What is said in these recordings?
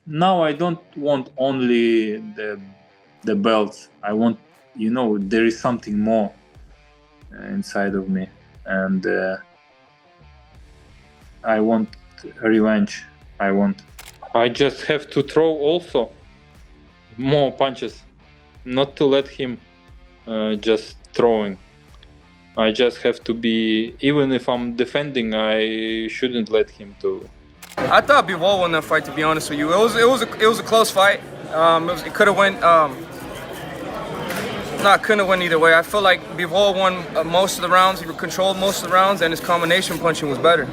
Now I don't want only the belts. I want, there is something more inside of me, and I want revenge. I just have to throw also more punches, not to let him just throwing. I just have to be, even if I'm defending, I shouldn't let him to. I thought Bivol won that fight, to be honest with you. It was a close fight. It could have went. Couldn't have went either way. I feel like Bivol won most of the rounds. He controlled most of the rounds, and his combination punching was better.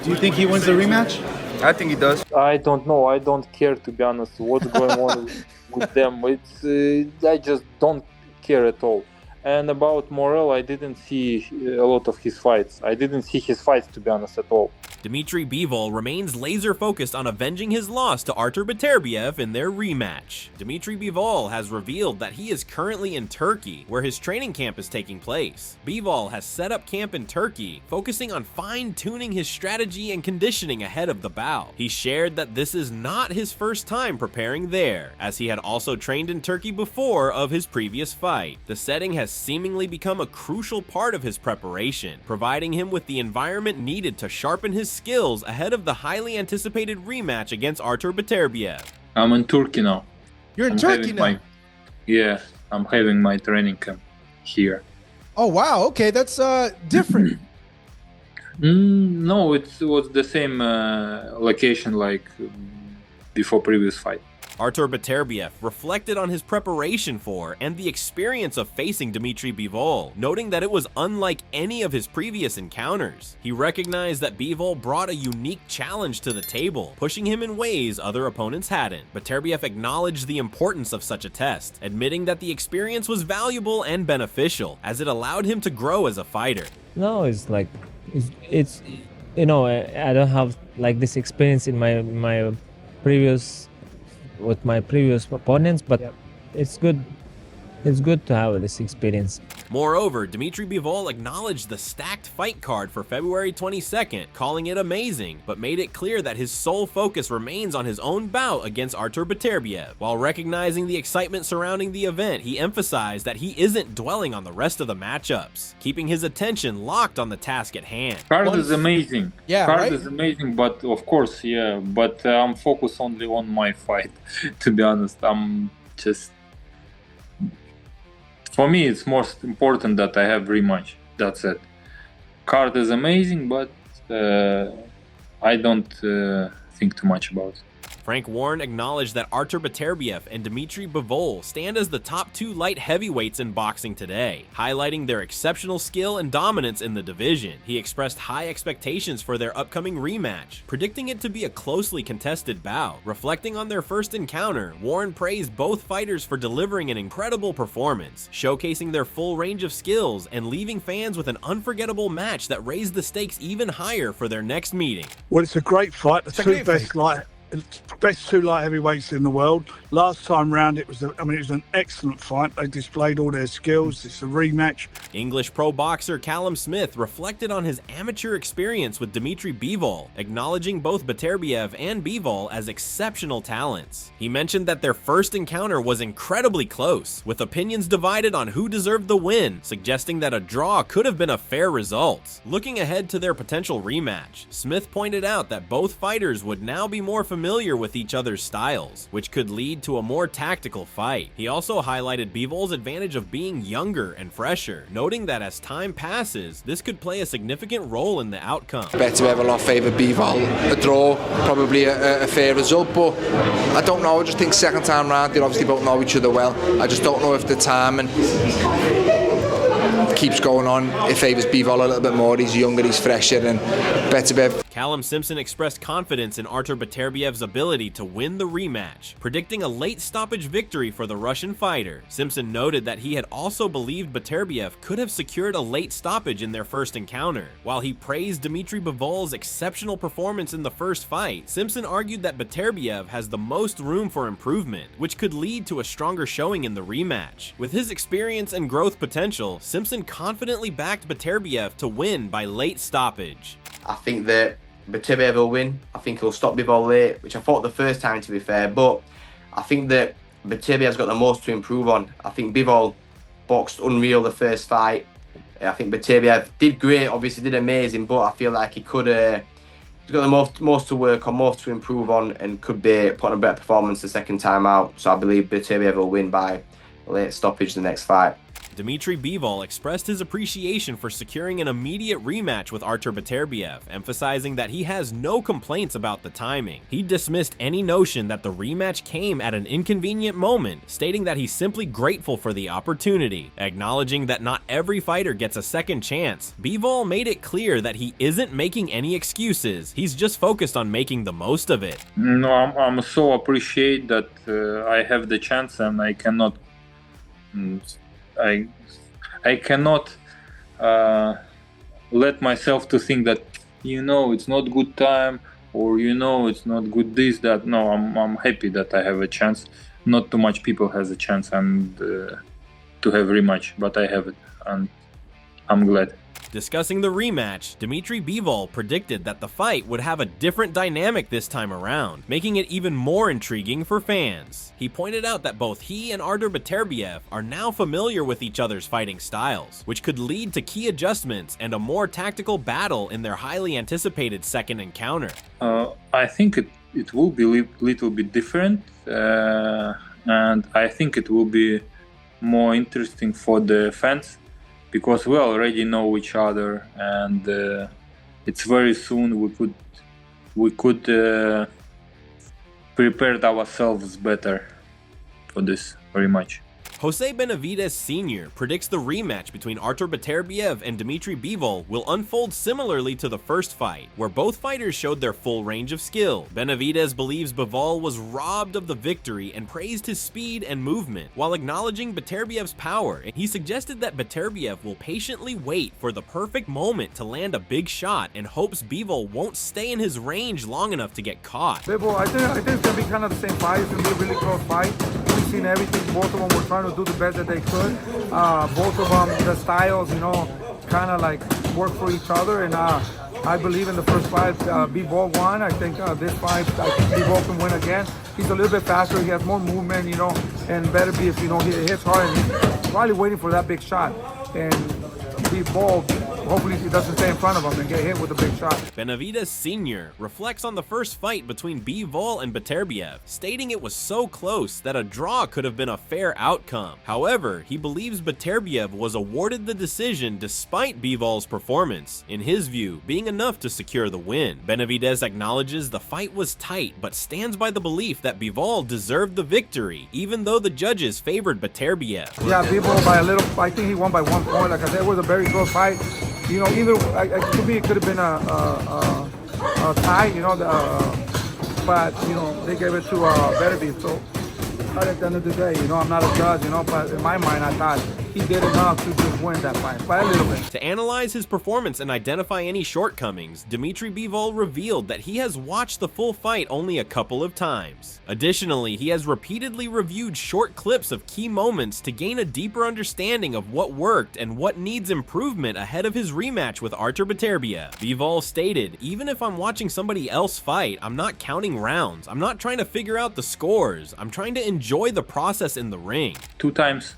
Do you think he wins the rematch? I think he does. I don't know. I don't care, to be honest, what's going on with them. I just don't care at all. And about Morel, I didn't see a lot of his fights. I didn't see his fights, to be honest, at all. Dmitry Bivol remains laser-focused on avenging his loss to Artur Beterbiev in their rematch. Dmitry Bivol has revealed that he is currently in Turkey, where his training camp is taking place. Bivol has set up camp in Turkey, focusing on fine-tuning his strategy and conditioning ahead of the bout. He shared that this is not his first time preparing there, as he had also trained in Turkey before of his previous fight. The setting has seemingly become a crucial part of his preparation, providing him with the environment needed to sharpen his skills ahead of the highly anticipated rematch against Artur Beterbiev. I'm in Turkey now. You're in Turkey now? I'm having my training camp here. Oh, wow. Okay, that's different. No, it was the same location like before previous fight. Artur Beterbiev reflected on his preparation for and the experience of facing Dmitry Bivol, noting that it was unlike any of his previous encounters. He recognized that Bivol brought a unique challenge to the table, pushing him in ways other opponents hadn't. Beterbiev acknowledged the importance of such a test, admitting that the experience was valuable and beneficial, as it allowed him to grow as a fighter. No, it's like, it's I don't have like this experience in my previous with my previous opponents, but it's good to have this experience. Moreover, Dmitry Bivol acknowledged the stacked fight card for February 22nd, calling it amazing, but made it clear that his sole focus remains on his own bout against Artur Beterbiev. While recognizing the excitement surrounding the event, he emphasized that he isn't dwelling on the rest of the matchups, keeping his attention locked on the task at hand. Card is amazing. Yeah, Card right? is amazing, but of course, but I'm focused only on my fight, to be honest. I'm just... For me, it's most important that I have rematch. That's it. Card is amazing, but I don't think too much about it. Frank Warren acknowledged that Artur Beterbiev and Dmitry Bivol stand as the top two light heavyweights in boxing today, highlighting their exceptional skill and dominance in the division. He expressed high expectations for their upcoming rematch, predicting it to be a closely contested bout. Reflecting on their first encounter, Warren praised both fighters for delivering an incredible performance, showcasing their full range of skills and leaving fans with an unforgettable match that raised the stakes even higher for their next meeting. Well, it's a great fight. The two best two light heavyweights in the world. Last time round, it was an excellent fight. They displayed all their skills. It's a rematch. English pro boxer Callum Smith reflected on his amateur experience with Dmitry Bivol, acknowledging both Beterbiev and Bivol as exceptional talents. He mentioned that their first encounter was incredibly close, with opinions divided on who deserved the win, suggesting that a draw could have been a fair result. Looking ahead to their potential rematch, Smith pointed out that both fighters would now be more familiar with each other's styles, which could lead to a more tactical fight. He also highlighted Bivol's advantage of being younger and fresher, noting that as time passes, this could play a significant role in the outcome. Beterbiev a lot favour Bivol. A draw, probably a fair result, but I don't know. I just think second time round, they obviously both know each other well. I just don't know if the timing keeps going on. It favours Bivol a little bit more. He's younger, he's fresher, and Beterbiev. Callum Simpson expressed confidence in Artur Beterbiev's ability to win the rematch, predicting a late stoppage victory for the Russian fighter. Simpson noted that he had also believed Beterbiev could have secured a late stoppage in their first encounter. While he praised Dmitry Bivol's exceptional performance in the first fight, Simpson argued that Beterbiev has the most room for improvement, which could lead to a stronger showing in the rematch. With his experience and growth potential, Simpson confidently backed Beterbiev to win by late stoppage. I think that Beterbiev will win. I think he'll stop Bivol late, which I thought the first time, to be fair. But I think that Beterbiev's got the most to improve on. I think Bivol boxed unreal the first fight. I think Beterbiev did great, obviously did amazing, but I feel like he could. He's got the most to work on, most to improve on, and could be putting a better performance the second time out. So I believe Beterbiev will win by late stoppage the next fight. Dmitry Bivol expressed his appreciation for securing an immediate rematch with Artur Beterbiev, emphasizing that he has no complaints about the timing. He dismissed any notion that the rematch came at an inconvenient moment, stating that he's simply grateful for the opportunity. Acknowledging that not every fighter gets a second chance, Bivol made it clear that he isn't making any excuses, he's just focused on making the most of it. No, I'm so appreciate that I have the chance, and I cannot I cannot let myself to think that it's not good time, or it's not good this, that. No, I'm happy that I have a chance. Not too much people has a chance and to have rematch, but I have it, and I'm glad. Discussing the rematch, Dmitry Bivol predicted that the fight would have a different dynamic this time around, making it even more intriguing for fans. He pointed out that both he and Artur Beterbiev are now familiar with each other's fighting styles, which could lead to key adjustments and a more tactical battle in their highly anticipated second encounter. I think it will be a little bit different, and I think it will be more interesting for the fans, because we already know each other, and it's very soon we could prepare ourselves better for this very much. Jose Benavidez Sr. predicts the rematch between Artur Beterbiev and Dmitry Bivol will unfold similarly to the first fight, where both fighters showed their full range of skill. Benavidez believes Bivol was robbed of the victory and praised his speed and movement, while acknowledging Beterbiev's power, and he suggested that Beterbiev will patiently wait for the perfect moment to land a big shot and hopes Bivol won't stay in his range long enough to get caught. Bivol, I think it's going to be kind of the same fight. It's going to be a really close fight. We've seen everything. Both of them were trying to do the best that they could. Both of them, the styles, kind of like work for each other. And I believe in the first fight, Bivol won. I think this fight, Bivol can win again. He's a little bit faster. He has more movement, and Beterbiev, he hits hard, and he's probably waiting for that big shot. And Bivol, hopefully he doesn't stay in front of him and get hit with a big shot. Benavidez Sr. reflects on the first fight between Bivol and Beterbiev, stating it was so close that a draw could have been a fair outcome. However, he believes Beterbiev was awarded the decision despite Bivol's performance, in his view, being enough to secure the win. Benavidez acknowledges the fight was tight, but stands by the belief that Bivol deserved the victory, even though the judges favored Beterbiev. Yeah, Bivol by a little, I think he won by 1 point. Like I said, it was a very close fight. Either to me it could have been a tie, but they gave it to Beterbiev. So at the end of the day, I'm not a judge, but in my mind I thought he did enough to just win that fight by a little bit. To analyze his performance and identify any shortcomings, Dmitry Bivol revealed that he has watched the full fight only a couple of times. Additionally, he has repeatedly reviewed short clips of key moments to gain a deeper understanding of what worked and what needs improvement ahead of his rematch with Artur Beterbiev. Bivol stated, "Even if I'm watching somebody else fight, I'm not counting rounds. I'm not trying to figure out the scores. I'm trying to enjoy the process in the ring." 2 times.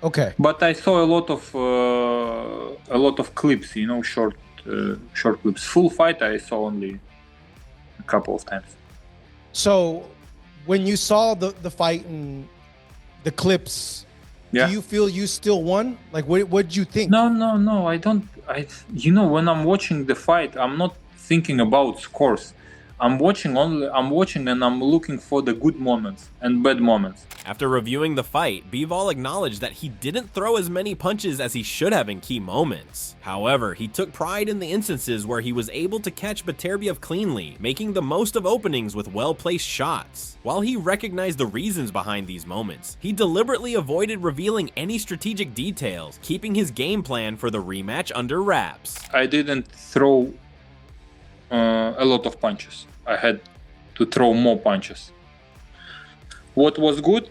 Okay. But I saw a lot of clips, short clips. Full fight I saw only a couple of times. So when you saw the fight and the clips, Yeah. do you feel you still won? Like, what did you think? No, I don't. When I'm watching the fight, I'm not thinking about scores. I'm watching and I'm looking for the good moments and bad moments. After reviewing the fight, Bivol acknowledged that he didn't throw as many punches as he should have in key moments. However, he took pride in the instances where he was able to catch Beterbiev cleanly, making the most of openings with well-placed shots. While he recognized the reasons behind these moments, he deliberately avoided revealing any strategic details, keeping his game plan for the rematch under wraps. I didn't throw a lot of punches. I had to throw more punches. What was good?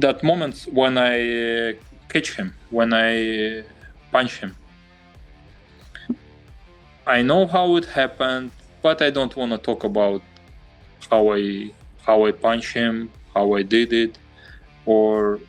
That moments when I catch him, when I punch him. I know how it happened, but I don't want to talk about how I punch him, how I did it, or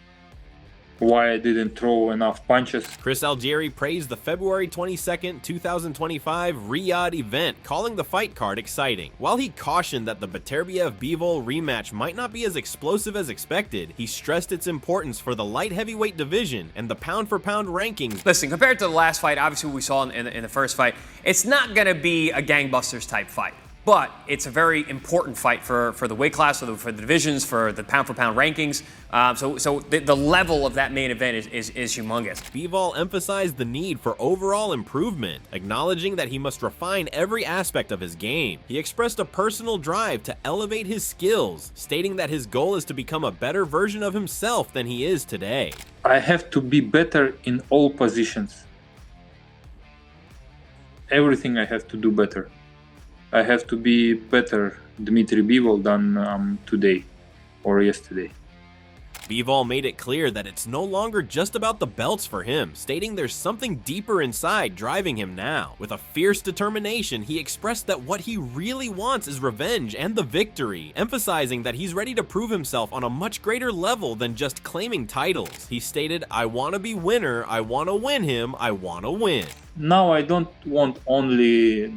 why I didn't throw enough punches. Chris Algieri praised the February 22nd, 2025 Riyadh event, calling the fight card exciting. While he cautioned that the Beterbiev-Bivol rematch might not be as explosive as expected, he stressed its importance for the light heavyweight division and the pound-for-pound rankings. Listen, compared to the last fight, obviously what we saw in the first fight, it's not going to be a gangbusters type fight. But it's a very important fight for the weight class, for the divisions, for the pound-for-pound rankings. So the level of that main event is humongous. Bivol emphasized the need for overall improvement, acknowledging that he must refine every aspect of his game. He expressed a personal drive to elevate his skills, stating that his goal is to become a better version of himself than he is today. I have to be better in all positions. Everything I have to do better. I have to be better Dmitry Bivol than today or yesterday. Bivol made it clear that it's no longer just about the belts for him, stating there's something deeper inside driving him now. With a fierce determination, he expressed that what he really wants is revenge and the victory, emphasizing that he's ready to prove himself on a much greater level than just claiming titles. He stated, "I want to be winner, I want to win him, I want to win." Now I don't want only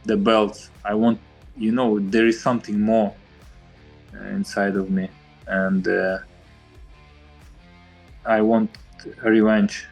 the belts. I want, there is something more inside of me, and I want revenge.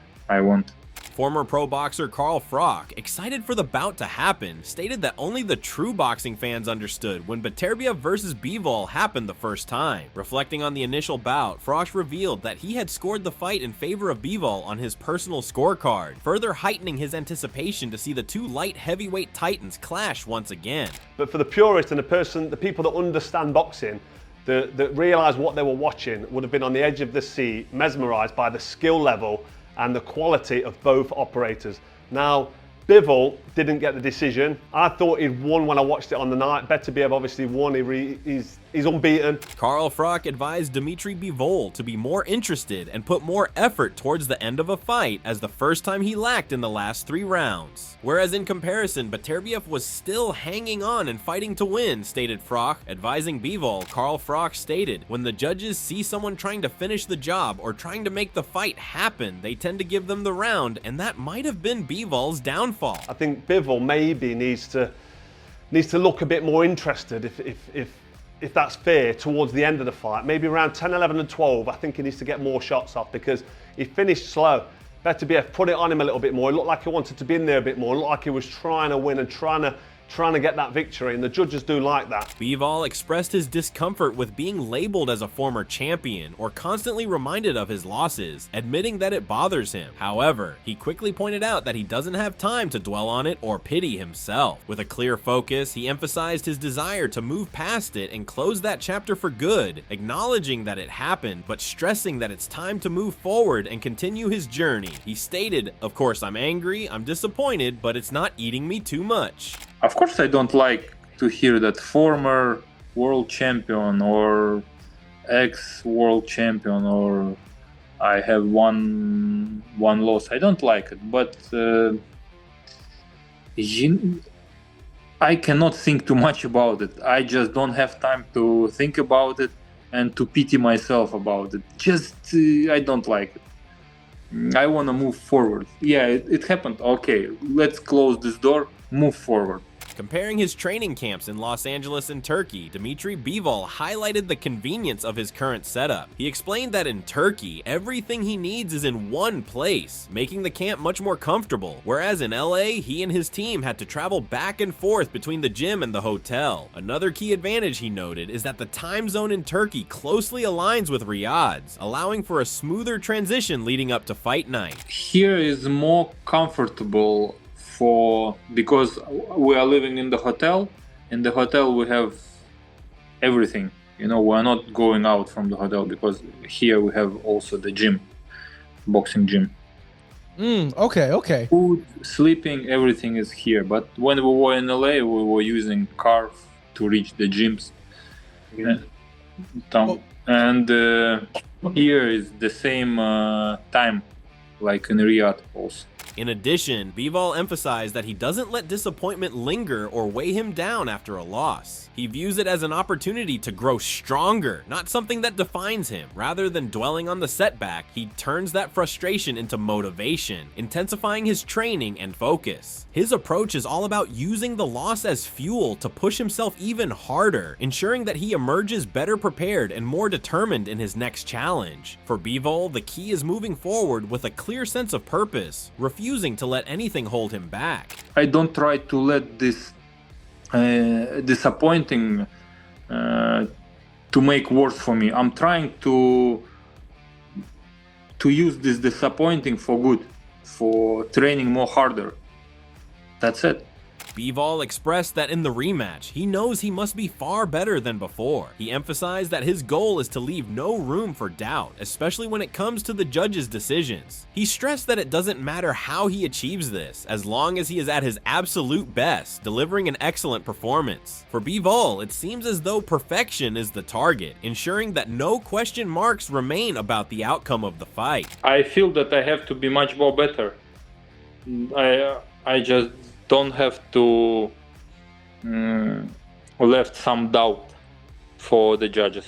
Former pro boxer Carl Froch, excited for the bout to happen, stated that only the true boxing fans understood when Beterbiev versus Bivol happened the first time. Reflecting on the initial bout, Froch revealed that he had scored the fight in favor of Bivol on his personal scorecard, further heightening his anticipation to see the two light heavyweight titans clash once again. But for the purist and the people that understand boxing, that realise what they were watching, would have been on the edge of the seat, mesmerised by the skill level and the quality of both operators. Now, Bivol didn't get the decision. I thought he'd won when I watched it on the night. Beterbiev obviously won. He's unbeaten. Carl Froch advised Dmitry Bivol to be more interested and put more effort towards the end of a fight, as the first time he lacked in the last 3 rounds. Whereas in comparison, Beterbiev was still hanging on and fighting to win, stated Froch. Advising Bivol, Carl Froch stated, "When the judges see someone trying to finish the job or trying to make the fight happen, they tend to give them the round, and that might have been Bivol's downfall." I think Bivol maybe needs to look a bit more interested, if that's fair, towards the end of the fight. Maybe around 10, 11 and 12, I think he needs to get more shots off, because he finished slow. Beterbiev put it on him a little bit more. It looked like he wanted to be in there a bit more. It looked like he was trying to win and trying to get that victory, and the judges do like that. Bivol expressed his discomfort with being labeled as a former champion or constantly reminded of his losses, admitting that it bothers him. However, he quickly pointed out that he doesn't have time to dwell on it or pity himself. With a clear focus, he emphasized his desire to move past it and close that chapter for good, acknowledging that it happened, but stressing that it's time to move forward and continue his journey. He stated, "Of course, I'm angry, I'm disappointed, but it's not eating me too much." Of course, I don't like to hear that former world champion or ex-world champion, or I have one loss. I don't like it, but I cannot think too much about it. I just don't have time to think about it and to pity myself about it. I don't like it. I want to move forward. Yeah, it happened. Okay, let's close this door, move forward. Comparing his training camps in Los Angeles and Turkey, Dmitry Bivol highlighted the convenience of his current setup. He explained that in Turkey, everything he needs is in one place, making the camp much more comfortable, whereas in LA, he and his team had to travel back and forth between the gym and the hotel. Another key advantage he noted is that the time zone in Turkey closely aligns with Riyadh's, allowing for a smoother transition leading up to fight night. Here is more comfortable because we are living in the hotel. In the hotel we have everything. We're not going out from the hotel, because here we have also the gym, boxing gym. Okay. Food, sleeping, everything is here. But when we were in LA, we were using car to reach the gyms. And here is the same time like in Riyadh also. In addition, Bivol emphasized that he doesn't let disappointment linger or weigh him down after a loss. He views it as an opportunity to grow stronger, not something that defines him. Rather than dwelling on the setback, he turns that frustration into motivation, intensifying his training and focus. His approach is all about using the loss as fuel to push himself even harder, ensuring that he emerges better prepared and more determined in his next challenge. For Bivol, the key is moving forward with a clear sense of purpose, refusing to let anything hold him back. I don't try to let this disappointing to make worse for me. I'm trying to use this disappointing for good, for training more harder. That's it. Bivol expressed that in the rematch, he knows he must be far better than before. He emphasized that his goal is to leave no room for doubt, especially when it comes to the judges' decisions. He stressed that it doesn't matter how he achieves this, as long as he is at his absolute best, delivering an excellent performance. For Bivol, it seems as though perfection is the target, ensuring that no question marks remain about the outcome of the fight. I feel that I have to be much more better. I just don't have to left some doubt for the judges.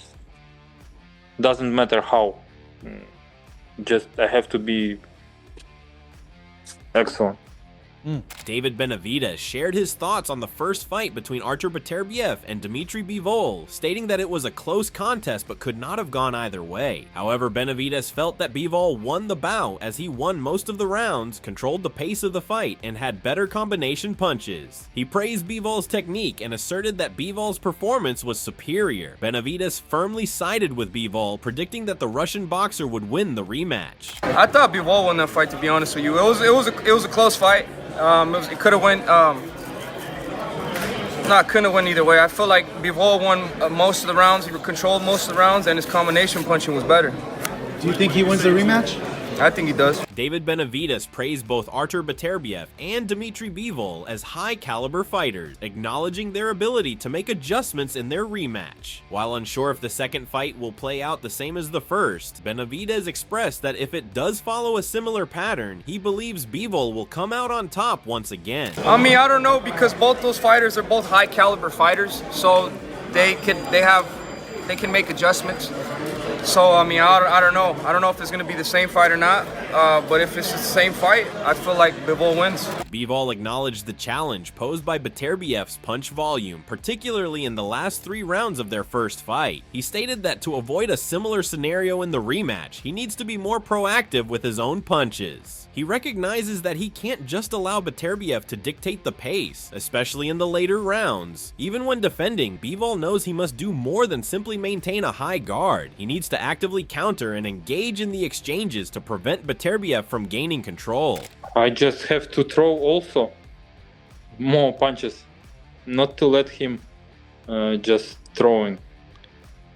Doesn't matter how. Just I have to be excellent. David Benavidez shared his thoughts on the first fight between Artur Beterbiev and Dmitry Bivol, stating that it was a close contest but could not have gone either way. However, Benavidez felt that Bivol won the bout as he won most of the rounds, controlled the pace of the fight, and had better combination punches. He praised Bivol's technique and asserted that Bivol's performance was superior. Benavidez firmly sided with Bivol, predicting that the Russian boxer would win the rematch. I thought Bivol won that fight, to be honest with you. It was a close fight. It could have went. No, it couldn't have went either way. I feel like Bivol won most of the rounds. He controlled most of the rounds, and his combination punching was better. Do you think he wins the rematch? I think he does. David Benavidez praised both Artur Beterbiev and Dmitry Bivol as high-caliber fighters, acknowledging their ability to make adjustments in their rematch. While unsure if the second fight will play out the same as the first, Benavidez expressed that if it does follow a similar pattern, he believes Bivol will come out on top once again. I mean, I don't know, because both those fighters are both high-caliber fighters, so they can make adjustments. So, I mean, I don't know. I don't know if it's going to be the same fight or not, but if it's the same fight, I feel like Bivol wins. Bivol acknowledged the challenge posed by Beterbiev's punch volume, particularly in the last 3 rounds of their first fight. He stated that to avoid a similar scenario in the rematch, he needs to be more proactive with his own punches. He recognizes that he can't just allow Beterbiev to dictate the pace, especially in the later rounds. Even when defending, Bivol knows he must do more than simply maintain a high guard. He needs to actively counter and engage in the exchanges to prevent Beterbiev from gaining control. I just have to throw also more punches, not to let him just throwing.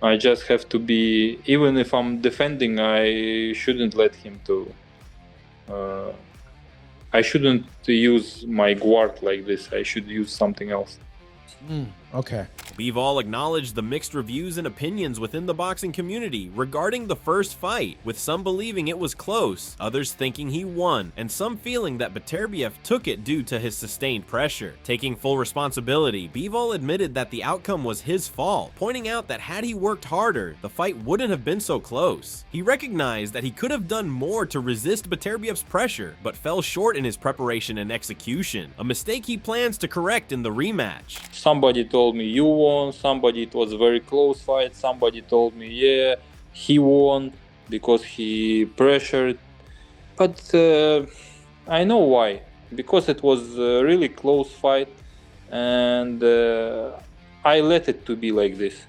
I just have to be, even if I'm defending, I shouldn't let him to. I shouldn't use my guard like this. I should use something else. Okay. Bivol acknowledged the mixed reviews and opinions within the boxing community regarding the first fight, with some believing it was close, others thinking he won, and some feeling that Beterbiev took it due to his sustained pressure. Taking full responsibility, Bivol admitted that the outcome was his fault, pointing out that had he worked harder, the fight wouldn't have been so close. He recognized that he could have done more to resist Beterbiev's pressure, but fell short in his preparation and execution, a mistake he plans to correct in the rematch. Somebody told me you won, somebody it was a very close fight, somebody told me yeah, he won because he pressured. But I know why, because it was a really close fight and I let it to be like this.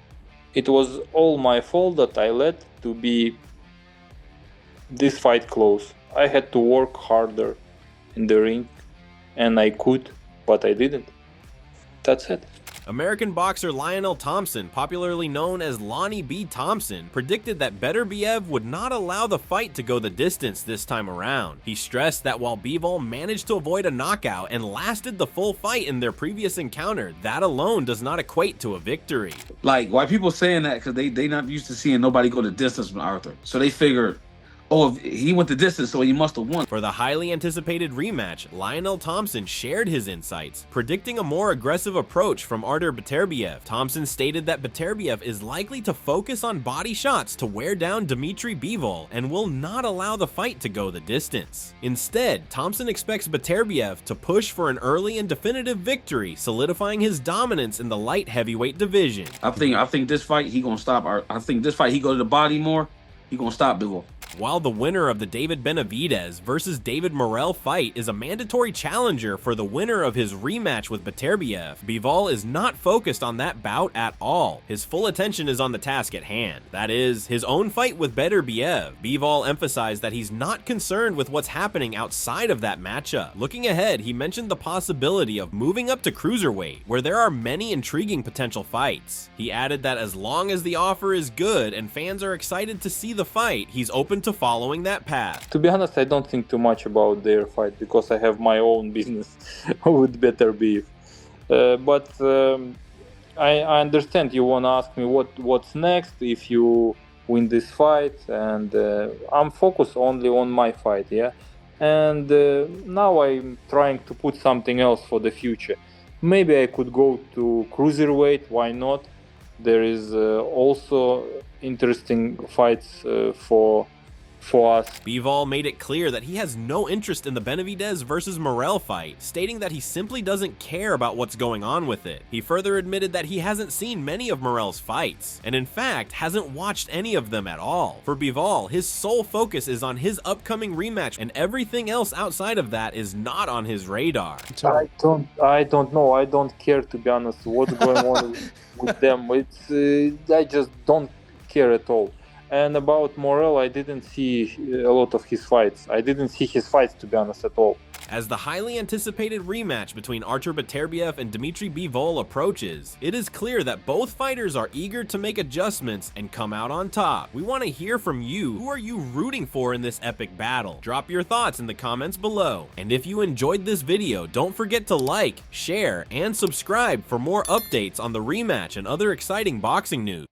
It was all my fault that I let to be this fight close. I had to work harder in the ring and I could, but I didn't. That's it. American boxer Lionel Thompson, popularly known as Lonnie B. Thompson, predicted that Beterbiev would not allow the fight to go the distance this time around. He stressed that while Bivol managed to avoid a knockout and lasted the full fight in their previous encounter, that alone does not equate to a victory. Like, why people saying that? Because they not used to seeing nobody go the distance from Arthur. So they figured oh, he went the distance, so he must have won. For the highly anticipated rematch, Lionel Thompson shared his insights, predicting a more aggressive approach from Artur Beterbiev. Thompson stated that Beterbiev is likely to focus on body shots to wear down Dmitry Bivol and will not allow the fight to go the distance. Instead, Thompson expects Beterbiev to push for an early and definitive victory, solidifying his dominance in the light heavyweight division. I think this fight he gonna stop. I think this fight he go to the body more. He gonna stop Bivol. While the winner of the David Benavidez versus David Morrell fight is a mandatory challenger for the winner of his rematch with Beterbiev, Bivol is not focused on that bout at all. His full attention is on the task at hand. That is, his own fight with Beterbiev. Bivol emphasized that he's not concerned with what's happening outside of that matchup. Looking ahead, he mentioned the possibility of moving up to cruiserweight, where there are many intriguing potential fights. He added that as long as the offer is good and fans are excited to see the fight, he's open to following that path. To be honest, I don't think too much about their fight because I have my own business with Beterbiev. But I understand you want to ask me what's next if you win this fight, and I'm focused only on my fight, yeah. And now I'm trying to put something else for the future. Maybe I could go to cruiserweight. Why not? There is also interesting fights for us. Bivol made it clear that he has no interest in the Benavidez versus Morrell fight, stating that he simply doesn't care about what's going on with it. He further admitted that he hasn't seen many of Morrell's fights, and in fact hasn't watched any of them at all. For Bivol, his sole focus is on his upcoming rematch, and everything else outside of that is not on his radar. I don't know. I don't care, to be honest, what's going on with them. I just don't care at all. And about Morrell, I didn't see a lot of his fights. I didn't see his fights, to be honest, at all. As the highly anticipated rematch between Artur Beterbiev and Dmitry Bivol approaches, it is clear that both fighters are eager to make adjustments and come out on top. We want to hear from you. Who are you rooting for in this epic battle? Drop your thoughts in the comments below. And if you enjoyed this video, don't forget to like, share, and subscribe for more updates on the rematch and other exciting boxing news.